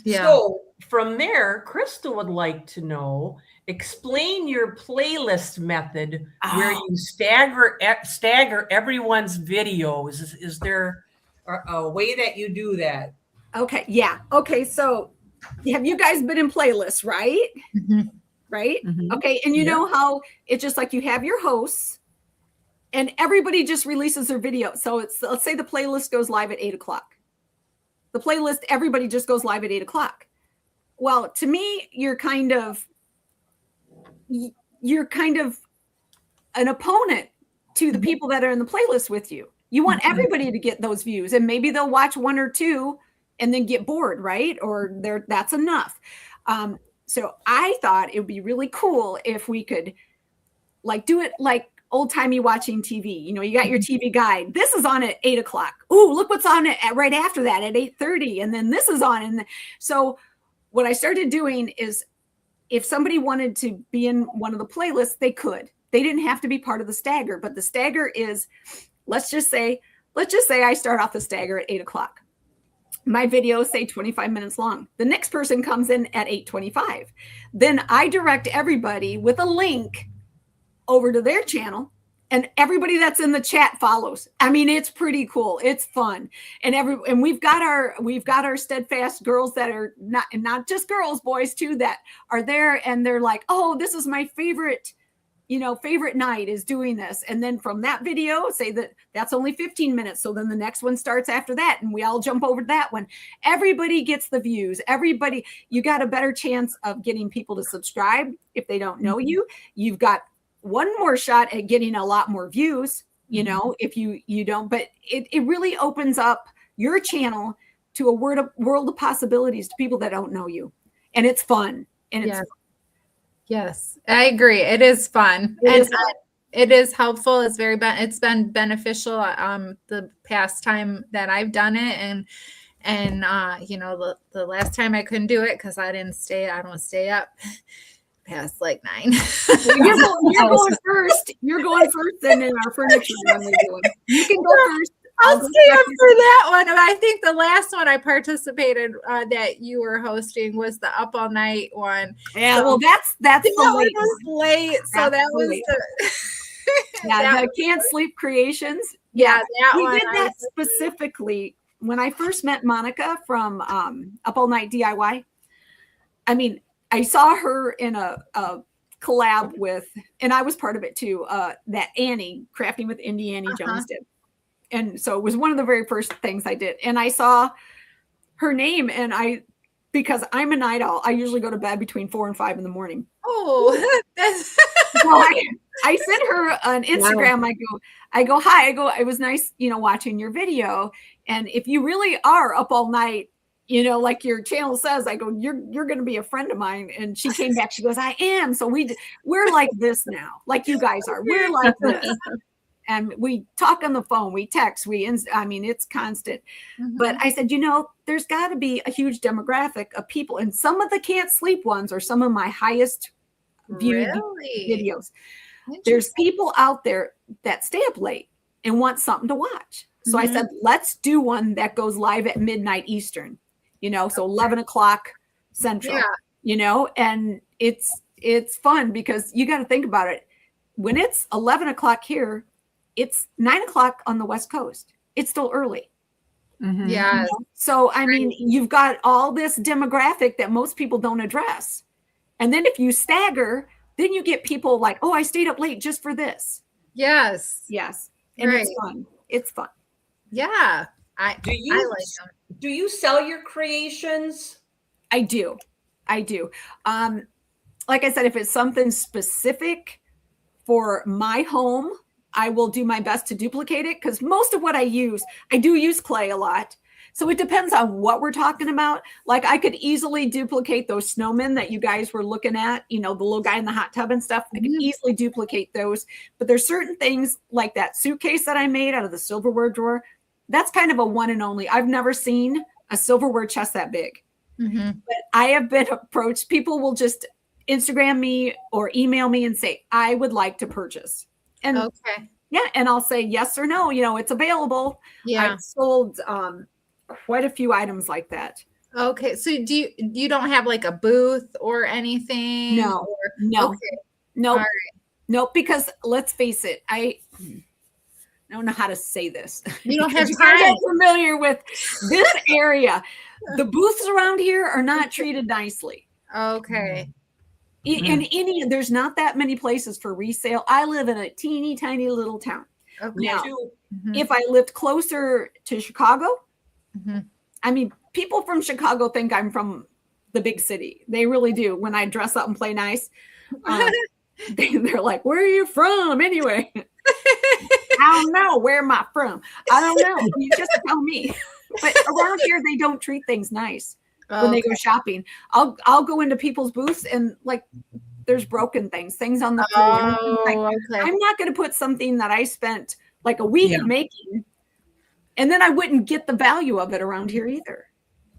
Yeah. So from there, Krystal would like to know, explain your playlist method where you stagger everyone's videos. Is there a way that you do that? Okay. Yeah. Okay. So have you guys been in playlists, right? Right? Okay. And you know how it's just like you have your hosts and everybody just releases their video. So let's say the playlist goes live at 8:00. The playlist, everybody just goes live at 8:00. Well, to me, you're kind of an opponent to the people that are in the playlist with you. You want everybody to get those views, and maybe they'll watch one or two and then get bored, right? Or that's enough. So I thought it would be really cool if we could like do it like old-timey watching TV. You know, you got your TV guide. This is on at 8:00. Ooh, look what's on it right after that at 8:30. And then this is on. And so what I started doing is if somebody wanted to be in one of the playlists, they could. They didn't have to be part of the stagger, but the stagger is, let's just say I start off the stagger at 8:00. My videos say 25 minutes long. The next person comes in at 8:25. Then I direct everybody with a link over to their channel, and everybody that's in the chat follows. I mean, it's pretty cool. It's fun. And we've got our steadfast girls that are not just girls, boys too, that are there, and they're like, oh, this is my favorite night is doing this. And then from that video, say that's only 15 minutes. So then the next one starts after that, and we all jump over to that one. Everybody gets the views. You got a better chance of getting people to subscribe if they don't know you. You've got one more shot at getting a lot more views, if you don't, but it really opens up your channel to a world of possibilities to people that don't know you. And it's fun. And it's fun. Yes, I agree. It is fun. It is helpful. It's been beneficial the past time that I've done it. And the last time I couldn't do it because I don't stay up past like 9. You're going first. You're going first, and in our furniture one we're doing. You can go first. I'll stay up for that one. I think the last one I participated that you were hosting was the Up All Night one. Yeah, well, that's that was late. So that was the Can't Sleep Creations. Yeah, that we one. We did that specifically when I first met Monica from Up All Night DIY. I mean, I saw her in a collab with, and I was part of it too, that Annie, Crafting with Indie Annie Jones did. And so it was one of the very first things I did. And I saw her name, and because I'm a night owl, I usually go to bed between 4 and 5 in the morning. Oh, that's so I sent her on Instagram. Wow. I go, hi. It was nice, watching your video. And if you really are up all night, like your channel says, I go, you're going to be a friend of mine. And she came back, she goes, I am. So we're like this now, like you guys are. We're like this. And we talk on the phone, we text, it's constant. But I said, there's got to be a huge demographic of people. And some of the Can't Sleep ones are some of my highest viewed videos. There's people out there that stay up late and want something to watch. So I said, let's do one that goes live at midnight Eastern, so 11 o'clock Central, and it's fun because you got to think about it. When it's 11 o'clock here, it's 9 o'clock on the West Coast. It's still early. Yeah. So, you've got all this demographic that most people don't address. And then if you stagger, then you get people like, oh, I stayed up late just for this. Yes. And it's fun. It's fun. Yeah. I like them. Do you sell your creations? I do. Like I said, if it's something specific for my home, I will do my best to duplicate it because most of what I do use clay a lot. So it depends on what we're talking about. Like I could easily duplicate those snowmen that you guys were looking at, the little guy in the hot tub and stuff. I could easily duplicate those. But there's certain things like that suitcase that I made out of the silverware drawer. That's kind of a one and only. I've never seen a silverware chest that big. But I have been approached. People will just Instagram me or email me and say, I would like to purchase. And and I'll say yes or no, it's available. Yeah. I've sold quite a few items like that. Okay. So you don't have like a booth or anything? No. Okay. Nope. Right. Nope. Because let's face it, I don't know how to say this. You don't have you time. guys are familiar with this area. The booths around here are not treated nicely. Okay. There's not that many places for resale. I live in a teeny tiny little town. Okay. Now, if I lived closer to Chicago, people from Chicago think I'm from the big city. They really do when I dress up and play nice. they're like, where are you from anyway? I don't know. Where am I from? I don't know. You just tell me. But around here, they don't treat things nice when they go shopping. I'll go into people's booths and like there's broken things on the floor. I'm not going to put something that I spent like a week making, and then I wouldn't get the value of it around here either.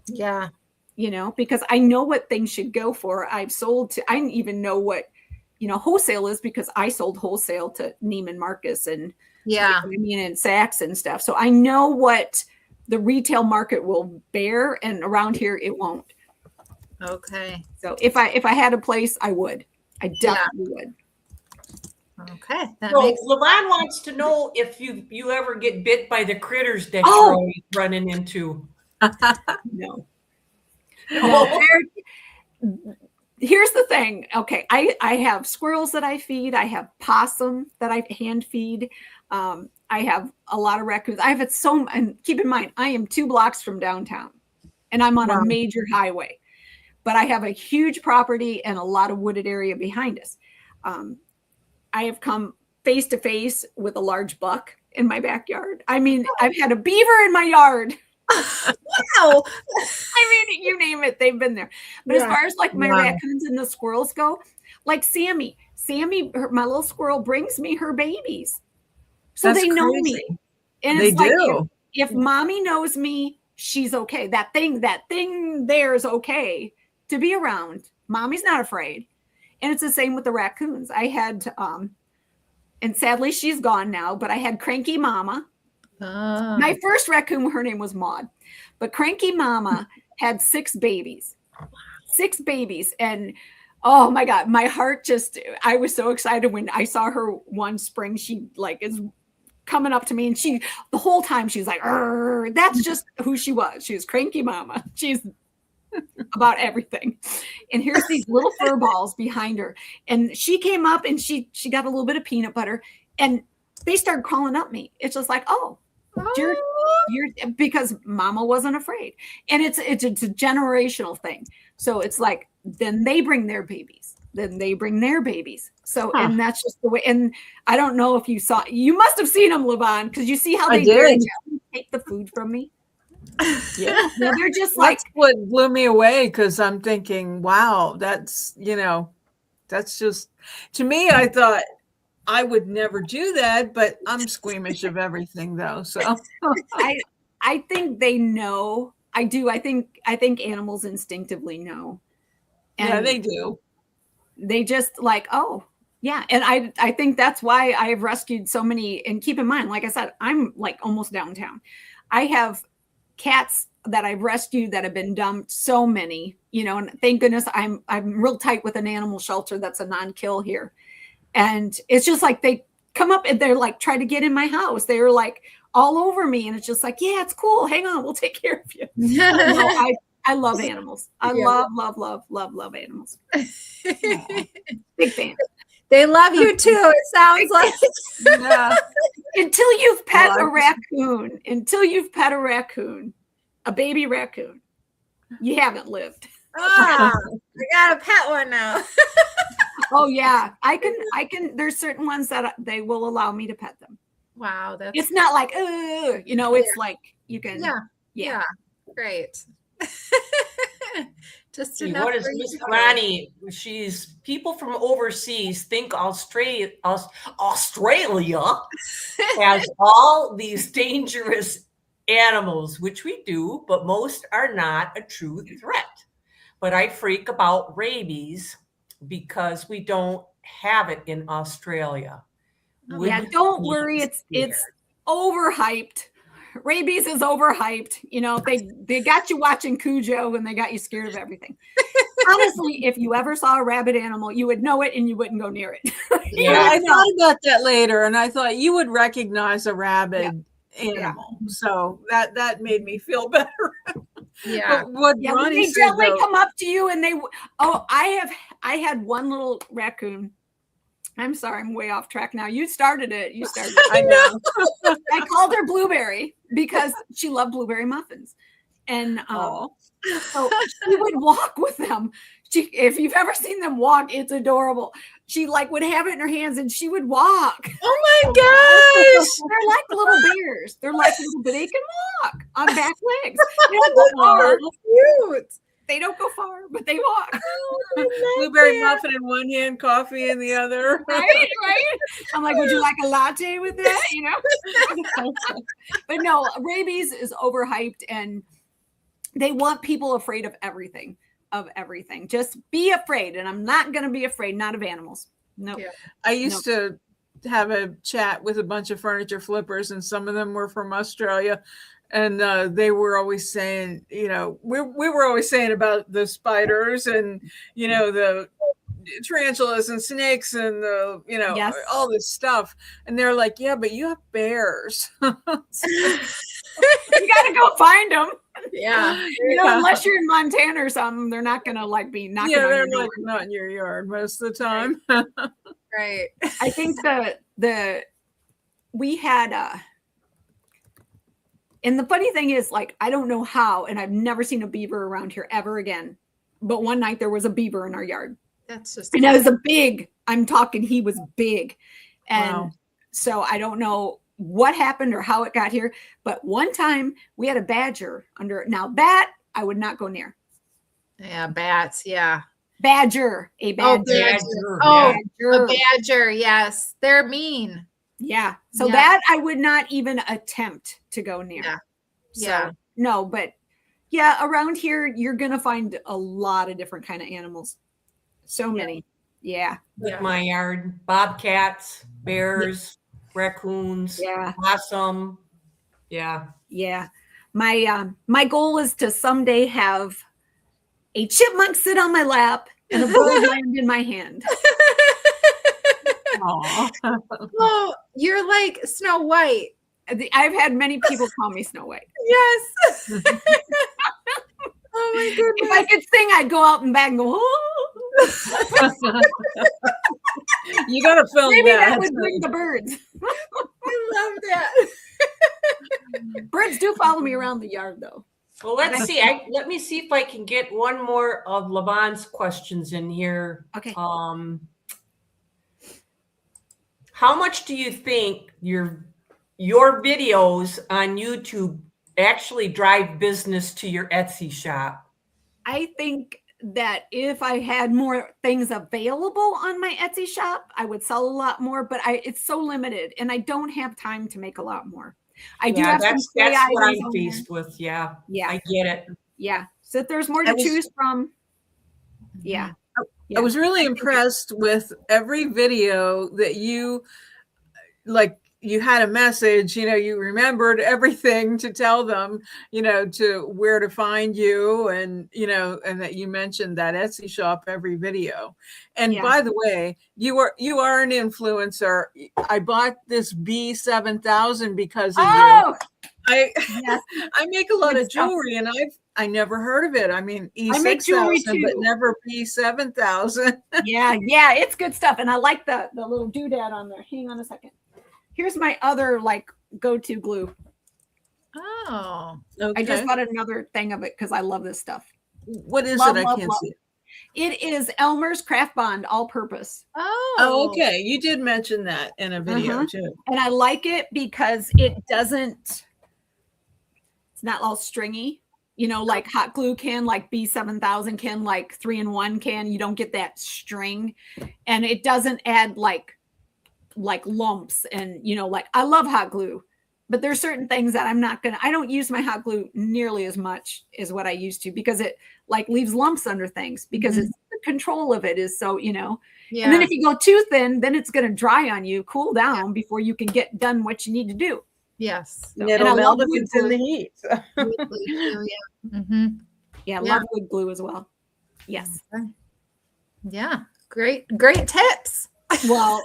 Yeah. You know, because I know what things should go for. I've sold to, I even know what, you know, wholesale is because I sold wholesale to Neiman Marcus and I mean, and Saks and stuff. So I know what the retail market will bear, and around here it won't. Okay. So if I had a place, I would. I definitely would. Okay. So Lavonne wants to know if you ever get bit by the critters that you're always running into. No. Here's the thing. Okay. I have squirrels that I feed. I have possum that I hand feed. I have a lot of raccoons. I have it and keep in mind, I am 2 blocks from downtown and I'm on a major highway, but I have a huge property and a lot of wooded area behind us. I have come face to face with a large buck in my backyard. I mean, I've had a beaver in my yard. Wow. I mean, you name it, they've been there. But as far as like my raccoons and the squirrels go, like Sammy, my little squirrel brings me her babies. So they know me. And it's like, if mommy knows me, she's okay. That thing there is okay to be around. Mommy's not afraid. And it's the same with the raccoons. I had, and sadly she's gone now, but I had Cranky Mama. My first raccoon, her name was Maud, but Cranky Mama had 6 babies. 6 babies. And oh my God, my heart I was so excited when I saw her one spring. She like is coming up to me and the whole time she's like, that's just who she was. She was Cranky Mama. She's about everything. And here's these little fur balls behind her. And she came up and she got a little bit of peanut butter and they started crawling up me. It's just like, you're because Mama wasn't afraid. And it's a generational thing. So it's like, then they bring their babies. So, and that's just the way. And I don't know if you must have seen them, Lavonne, because you see how they take the food from me. Yeah. They're just like, that's what blew me away. Cause I'm thinking, wow, that's just, to me, I thought I would never do that, but I'm squeamish of everything though. So I think they know. I do. I think animals instinctively know. And they do. They just like, yeah. And I think that's why I have rescued so many. And keep in mind, like I said, I'm like almost downtown. I have cats that I've rescued that have been dumped, so many, and thank goodness I'm real tight with an animal shelter that's a non-kill here. And it's just like they come up and they're like, try to get in my house. They're like all over me. And it's just like, yeah, it's cool. Hang on. We'll take care of you. I love animals. I love animals. Yeah. Big fan. They love you too. It sounds like. Yeah. Until you've pet a raccoon, a baby raccoon, you haven't lived. I gotta pet one now. Oh yeah, I can. There's certain ones that they will allow me to pet them. Wow, it's not like it's like you can. Yeah. Great. Just enough. What is Miss Ronnie? People from overseas think Australia has all these dangerous animals, which we do, but most are not a true threat. But I freak about rabies because we don't have it in Australia. Don't worry, it's overhyped. Rabies is overhyped. They got you watching Cujo and they got you scared of everything. Honestly, if you ever saw a rabid animal, you would know it and you wouldn't go near it. I thought about that later, and I thought you would recognize a rabid animal. Yeah. So that made me feel better. Yeah. But what when they gently come up to you and I had one little raccoon. I'm sorry, I'm way off track now. You started it. I know. I called her Blueberry because she loved blueberry muffins. And Aw. so she would walk with them. If you've ever seen them walk, it's adorable. She like would have it in her hands and she would walk. Oh my gosh. They're like little bears. They're like little, but they can walk on back legs. They don't go far. Cute. They don't go far, but they walk. Blueberry muffin in one hand, coffee in the other. Right. I'm like, would you like a latte with that? You know? But no, rabies is overhyped and they want people afraid of everything. Just be afraid. And I'm not going to be afraid, not of animals. No. Nope. Yeah. I used to have a chat with a bunch of furniture flippers, and some of them were from Australia. And they were always saying, you know, we were always saying about the spiders and, you know, the tarantulas and snakes and the, you know, Yes. all this stuff. And they're like, yeah, but you have bears. You got to go find them. Yeah. You know, unless you're in Montana or something, they're not going to like be knocking on they're your like door. not in your yard most of the time. Right. I think we had and the funny thing is, like, I don't know how, and I've never seen a beaver around here ever again. But one night there was a beaver in our yard. That's just And it was I'm talking, he was big. And Wow. so I don't know what happened or how it got here. But one time we had a badger now bat, I would not go near. yeah, bats. Yeah. Badger, a badger. Badger. Oh, Badger. a badger. Yes. They're mean. Yeah. So Yeah. that I would not even attempt to go near. Yeah. So, Yeah. no, but yeah, around here you're gonna find a lot of different kind of animals. So many. Yeah. With my yard, bobcats, bears, raccoons, Yeah. possum. Yeah. Yeah. My goal is to someday have a chipmunk sit on my lap and a bird land in my hand. Aw. Oh, you're like Snow White. I've had many people call me Snow White. Yes. Oh my If goodness. I could sing, I'd go out and back and go, oh. You gotta film Maybe that. that would bring the birds. I love that. Birds do follow me around the yard, though. Well, let's see. Let me see if I can get one more of Lavonne's questions in here. Okay. How much do you think your videos on YouTube actually drive business to your Etsy shop? I think that if I had more things available on my Etsy shop, I would sell a lot more, but it's so limited and I don't have time to make a lot more. I do have that's some what I'm items on there. faced with. Yeah. Yeah. I get it. Yeah. So if there's more to choose from, yeah. I was really impressed with every video that you had a message, you know, you remembered everything to tell them, you know, to where to find you and, you know, and that you mentioned that Etsy shop every video. And by the way, you are an influencer. I bought this B7000 because of you. I make a lot of jewelry and I never heard of it. I mean, E6000, but never B7000. Yeah, it's good stuff. And I like the little doodad on there. Hang on a second. Here's my other like go-to glue. Oh. Okay. I just bought another thing of it because I love this stuff. What is it? I can't see it. It is Elmer's Craft Bond all purpose. Oh, okay. You did mention that in a video too. And I like it because it's not all stringy, you know, like hot glue can, like B7000 can, like 3-in-1 can. You don't get that string, and it doesn't add like lumps. And, you know, like I love hot glue, but there's certain things that I don't use my hot glue nearly as much as what I used to because it like leaves lumps under things because it's the control of it is so, you know. Yeah. And then if you go too thin, then it's going to dry on you, cool down before you can get done what you need to do. Yes. So, it'll melt if it's in the heat. Love wood glue as well. Yes. Yeah. Great tips. Well,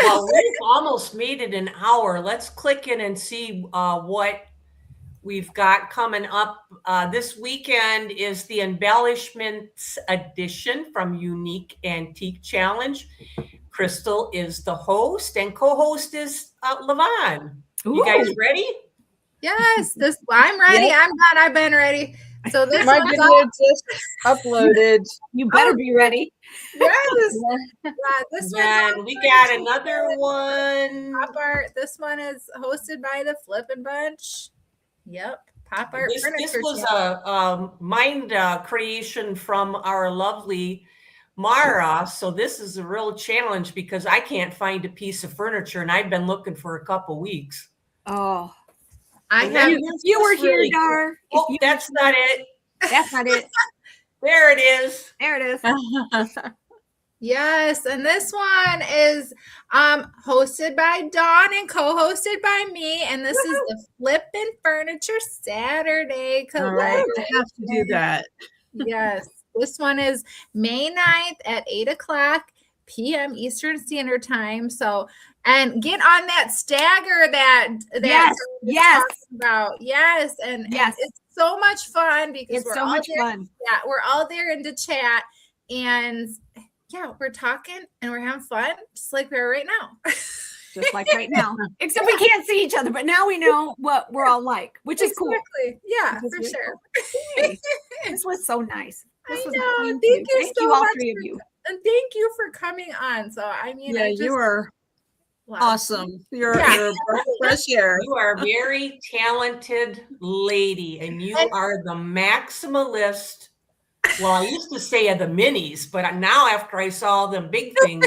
Well, we've almost made it an hour. Let's click in and see what we've got coming up. This weekend is the Embellishments edition from Unique Antique Challenge. Krystal is the host and co-host is Lavonne. You guys ready? Yes, I'm ready. Yep. I'm not. I've been ready. So this My one's video just uploaded. You better be ready. yes. Yeah, this Then one's we got another one. pop art. This one is hosted by the Flippin Bunch. Yep, pop art This furniture. was channel. a mind creation from our lovely Marah. So this is a real challenge because I can't find a piece of furniture and I've been looking for a couple weeks. Oh, I And have. then if you were here, really cool. Dar. Oh, that's not it. That's not it. There it is. There it is. Yes, and this one is hosted by Dawn and co-hosted by me, and this is the Flippin' Furniture Saturday. All right, I have to do that. Yes, this one is May 9th at 8:00 p.m. Eastern Standard Time. So, and get on that stagger that Yes, we're yes. talking about. Yes, and Yes. it's so much fun because It's we're so all much there. fun. Yeah, we're all there in the chat, and yeah, we're talking and we're having fun, just like we are right now. Just like right now. Except we can't see each other, but now we know what we're all like, which is cool. Exactly. Yeah, Which is for really sure. Hey, this was so nice. I This was know. thank Thank you Thank so you, all much three of you. And thank you for coming on. So, I mean, Yeah, I just you are wow. awesome. You're Yeah. a breath of fresh air. You are a very talented lady and you are the maximalist. Well, I used to say of the minis, but now after I saw them big things,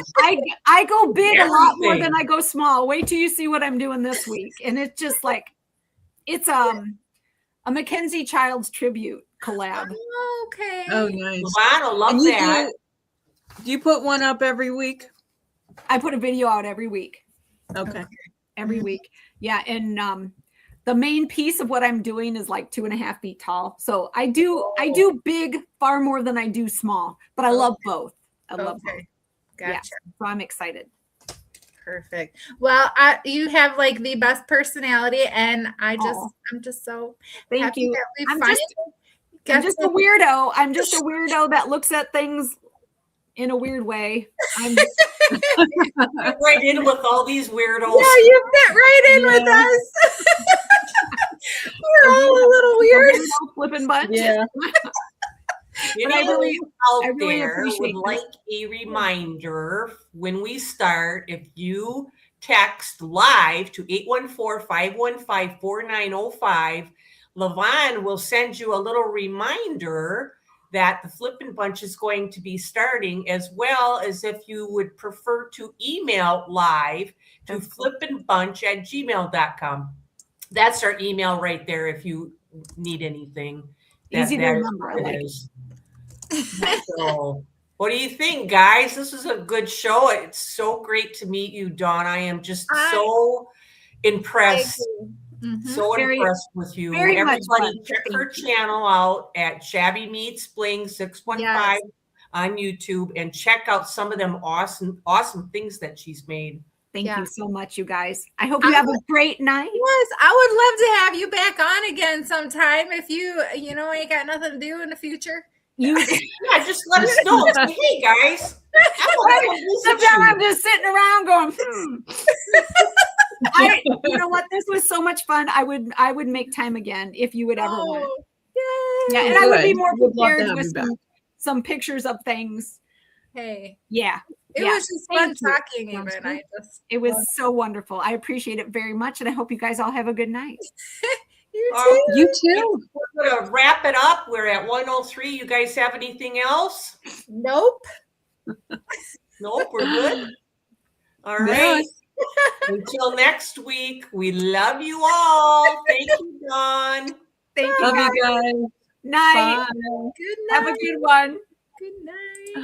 I go big a lot more Everything. than I go small. Wait till you see what I'm doing this week. And it's just like it's a Mackenzie Childs tribute collab. Oh, okay. Oh, nice. Lavonne will love And you that. do you put one up every week? I put a video out every week. Okay. Every week. Yeah. And the main piece of what I'm doing is like 2.5 feet tall. So I do big far more than I do small, but I love both. I love both. Okay. Gotcha. Yeah. So I'm excited. Perfect. Well, you have like the best personality, and I'm just so Thank happy you. that we I'm finally I'm got just to- a weirdo. I'm just a weirdo that looks at things in a weird way. I'm Get right in with all these weirdos. Yeah, you fit right in with us. We're all a little weird. Flippin' Bunch. Yeah. If But I really- anyone out I really there appreciate would like a reminder when we start, if you text live to 814-515-4905, Lavonne will send you a little reminder that the Flippin' Bunch is going to be starting, as well as if you would prefer to email live to flippinbunch@gmail.com. That's our email right there if you need anything. Easy to That is remember. I what like it it. is. So, what do you think, guys? This is a good show. It's so great to meet you, Dawn. I am just so impressed. Mhm. So Very- impressed with you. very much Everybody, fun. check her Thank you. channel out at Shabby Meets Bling 615 on YouTube and check out some of them awesome things that she's made. Thank Yeah. you so much, you guys. I hope you have a great night. Yes, I would love to have you back on again sometime if you ain't got nothing to do in the future. You Yeah, just let us know. Say, hey, guys. sometimes I'm just sitting around going, you know what? This was so much fun. I would make time again if you would ever want. Yay. Yeah, and I would be Good. more Would love to prepared have with you back. some pictures of things. Hey, Yeah. it Yeah. was just fun Thank you. talking Sounds even. It was so wonderful. I appreciate it very much. And I hope you guys all have a good night. You Oh, too. You too. We're going to wrap it up. We're at 103. You guys have anything else? Nope. Nope, we're good. All Yeah. right. Until next week, we love you all. Thank you, Dawn. Thank you. Love guys. you guys. Night. Bye. Good night. Have a good one. Good night.